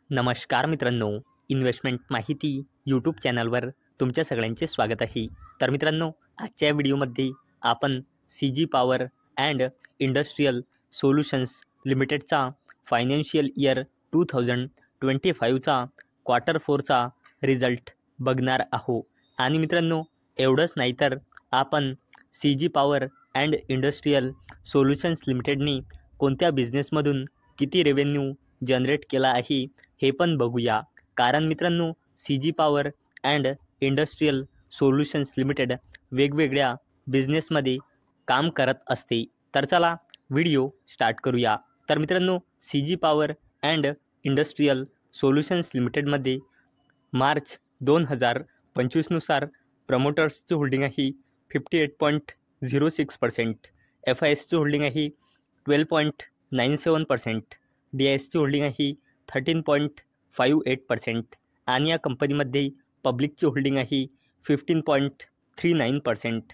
नमस्कार मित्रांनो, इन्व्हेस्टमेंट माहिती यूट्यूब चॅनलवर तुमच्या सगळ्यांचे स्वागत आहे. तर मित्रांनो, आजच्या व्हिडिओमध्ये आपण C G power and industrial solutions लिमिटेडचा फायनान्शियल इयर 2025चा क्वार्टर 4चा रिझल्ट बघणार आहोत. आणि मित्रांनो, एवढंच नाही तर आपण C G power and industrial solutions लिमिटेडनी कोणत्या बिझनेसमधून किती रेव्हेन्यू जनरेट केला आहे हे पण बघूया. कारण मित्रांनो, C G power and industrial solutions limited वेगवेगळ्या बिझनेसमध्ये काम करत असते. तर चला व्हिडिओ स्टार्ट करूया. तर मित्रांनो, C G power and industrial solutions लिमिटेडमध्ये मार्च 2025नुसार प्रमोटर्सची होल्डिंग आहे 58.06%, एफ आय एसची होल्डिंग आहे 12.97%, डी आय एसची होल्डिंग आहे 13.58% आणि या कंपनीमध्ये पब्लिकची होल्डिंग आहे 15.39%.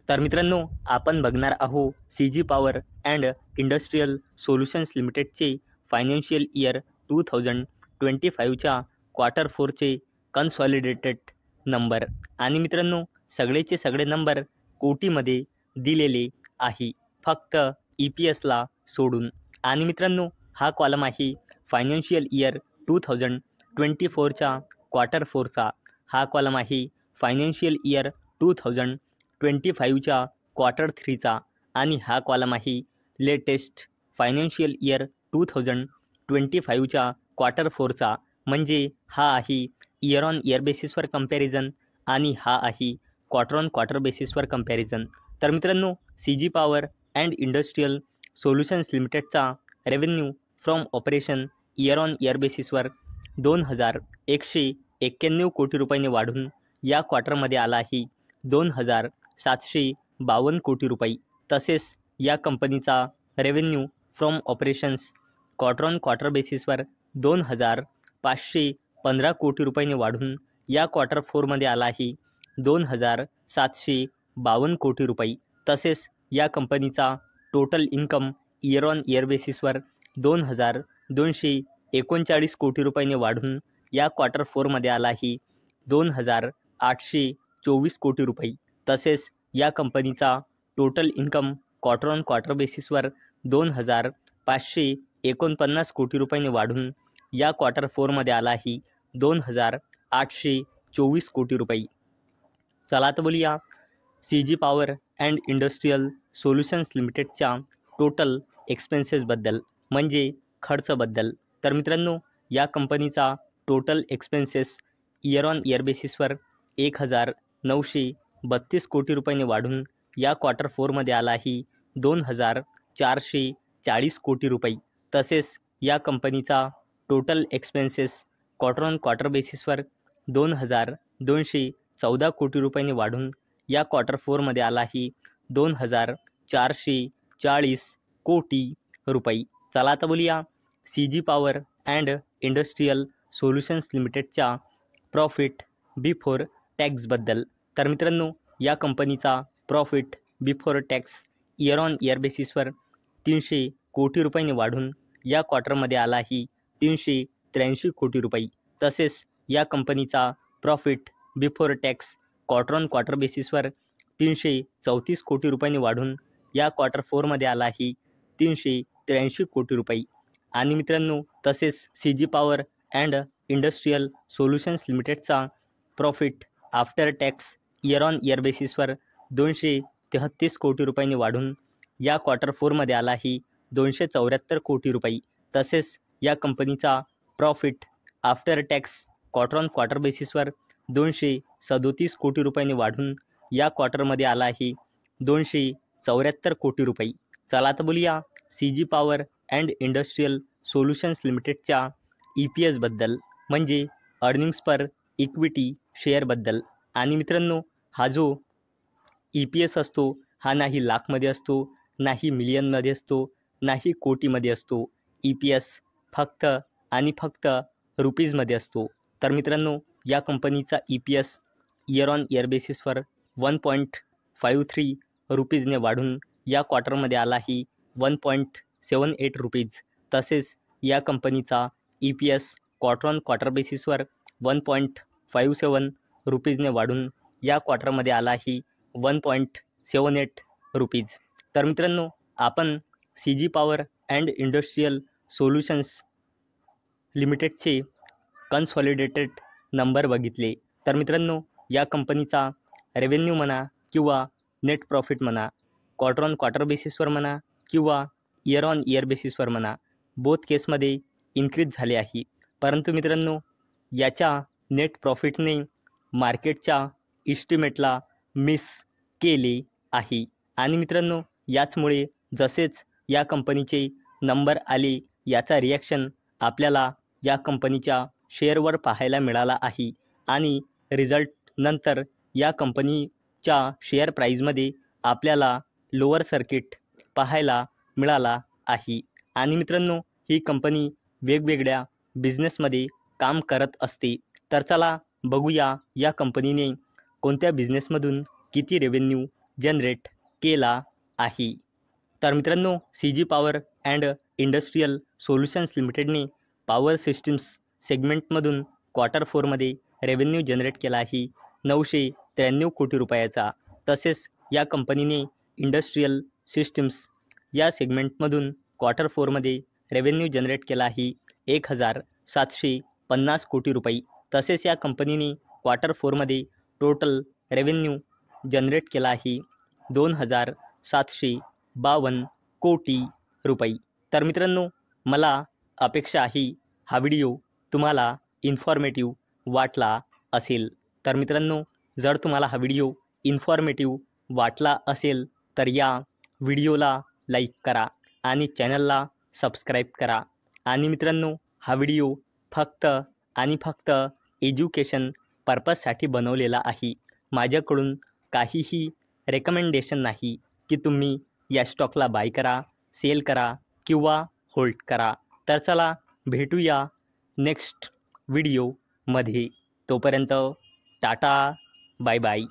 तर मित्रांनो, आपण बघणार आहोत C G power and industrial solutions लिमिटेडचे फायनान्शियल इयर 2025च्या क्वार्टर 4चे कन्सॉलिडेटेड नंबर. आणि मित्रांनो, सगळेचे सगळे नंबर कोटीमध्ये दिलेले आहे, फक्त ई पी एसला सोडून. आणि मित्रांनो, हा कॉलम आहे फायनान्शियल इयर 2024च्या क्वार्टर 4चा. हा कॉलम आहे फायनान्शियल इयर 2025च्या क्वार्टर 3चा. आणि हा कॉलम आहे लेटेस्ट फायनान्शियल इयर 2025च्या क्वार्टर 4चा. म्हणजे हा आहे इयर ऑन इयर बेसिसवर कंपॅरिझन आणि हा आहे क्वार्टर ऑन क्वार्टर बेसिसवर कंपॅरिझन. तर मित्रांनो, C G power and industrial solutions लिमिटेडचा revenue from operation year on year बेसिसवर 2,191 कोटी रुपयांनी वाढून या क्वार्टरमध्ये आला आहे 2,752 कोटी रुपये. तसेच या कंपनीचा revenue from operations quarter on quarter बेसिसवर 2,515 कोटी रुपयांनी वाढून या क्वार्टर 4मध्ये आला आहे 2,752 कोटी रुपये. तसेच या कंपनीचा total income year on year बेसिसवर 2,239 कोटी रुपयांनी वाढून या क्वार्टर 4मध्ये आला आहे 2,824 कोटी रुपये. तसेच या कंपनीचा total income quarter on quarter बेसिसवर 2,549 कोटी रुपयांनी वाढून या क्वार्टर 4मध्ये आला आहे 2,824 कोटी रुपये. चला तर बोलूया C G power and industrial solutions लिमिटेडच्या टोटल एक्सपेन्सेसबद्दल, म्हणजे खर्चबद्दल. तर मित्रांनो, या कंपनीचा total expenses year on year बेसिसवर 1,932 कोटी रुपयांनी वाढून या क्वार्टर 4मध्ये आला आहे 2,440 कोटी रुपये. तसेच या कंपनीचा total expenses quarter on quarter बेसिसवर 2,214 कोटी रुपयांनी वाढून या क्वार्टर 4मध्ये आला आहे 2,440 कोटी रुपये. चला आता बोलूया C G power and industrial solutions लिमिटेडच्या प्रॉफिट बिफोर टॅक्सबद्दल. तर मित्रांनो, या कंपनीचा profit before tax year on year बेसिसवर 300 कोटी रुपयांनी वाढून या क्वार्टरमध्ये आला आहे 383 कोटी रुपये. तसेच या कंपनीचा profit before tax quarter on quarter बेसिसवर 334 कोटी रुपयांनी वाढून या क्वार्टर 4मध्ये आला आहे 383 कोटी रुपये. आणि मित्रांनो, तसेच C G power and industrial solutions लिमिटेडचा profit after tax year on year बेसिसवर 233 कोटी रुपयांनी वाढून या क्वार्टर 4मध्ये आला आहे 274 कोटी रुपये. तसेच या कंपनीचा profit after tax quarter on quarter बेसिसवर 237 कोटी रुपयांनी वाढून या क्वार्टरमध्ये आला आहे 274 कोटी रुपये. चला तर बोलूया C G power and industrial solutions लिमिटेडच्या ई पी एसबद्दल, म्हणजे अर्निंग्स पर इक्विटी शेअरबद्दल. आणि मित्रांनो, हा जो ई पी एस असतो हा नाही लाखमध्ये असतो, नाही मिलियनमध्ये असतो, नाही कोटीमध्ये असतो. ई पी एस फक्त आणि फक्त रुपीजमध्ये असतो. तर मित्रांनो, या कंपनीचा E P S year on year बेसिसवर 1.53 रुपीजने वाढून या क्वार्टरमध्ये आला आहे 1.78 रुपीज. तसेच या कंपनीचा E P S quarter on quarter बेसिसवर 1.57 रुपीजने वाढून या क्वार्टरमध्ये आला ही 1.78 रुपीज. तर मित्रांनो, आपण C G power and industrial solutions लिमिटेडचे कन्सॉलिडेटेड नंबर बघितले. तर मित्रांनो, या कंपनीचा रेव्हेन्यू म्हणा किंवा नेट प्रॉफिट म्हणा, क्वार्टर ऑन क्वार्टर बेसिसवर म्हणा किंवा इयर ऑन इयर बेसिसवर म्हणा, बोथ केसमध्ये इन्क्रीज झाले आहे. परंतु मित्रांनो, याच्या नेट प्रॉफिटने मार्केटच्या इस्टिमेटला मिस केले आहे. आणि मित्रांनो, याचमुळे जसेच या कंपनीचे नंबर आले, याचा रिॲक्शन आपल्याला या कंपनीच्या शेअरवर पाहायला मिळाला आहे. आणि रिझल्ट नंतर या कंपनीच्या शेअर प्राईजमध्ये आपल्याला लोअर सर्किट पाहायला मिळाला आहे. आणि मित्रांनो, ही कंपनी वेगवेगळ्या बिझनेसमध्ये काम करत असते. तर चला बघूया या कंपनीने कोणत्या बिझनेसमधून किती रेव्हेन्यू जनरेट केला आहे. तर मित्रांनो, C G power and industrial solutions लिमिटेडने पॉवर सिस्टीम्स सेगमेंटमधून क्वार्टर 4मध्ये रेव्हेन्यू जनरेट केला आहे 993 कोटी रुपयाचा. तसेच या कंपनीने इंडस्ट्रियल सिस्टीम्स या सेगमेंटमधून क्वार्टर 4मध्ये रेव्हेन्यू जनरेट केला आहे 1750 कोटी रुपये. तसेच या कंपनीने क्वार्टर 4मध्ये टोटल रेव्हेन्यू जनरेट केला आहे 2752 कोटी रुपये. तर मित्रांनो, मला अपेक्षा आहे हा व्हिडिओ तुम्हाला इन्फॉर्मेटिव्ह वाटला असेल. तर मित्रांनो, जर तुम्हाला हा व्हिडिओ इन्फॉर्मेटिव्ह वाटला असेल तर या व्हिडिओला लाईक करा आणि चॅनलला सबस्क्राईब करा. आणि मित्रांनो, हा व्हिडिओ फक्त आणि फक्त एज्युकेशन पर्पजसाठी बनवलेला आहे. माझ्याकडून काहीही रेकमेंडेशन नाही की तुम्ही या स्टॉकला बाय करा, सेल करा किंवा होल्ड करा. तर चला भेटूया नेक्स्ट व्हिडिओमध्ये. तोपर्यंत टाटा, बाय बाय.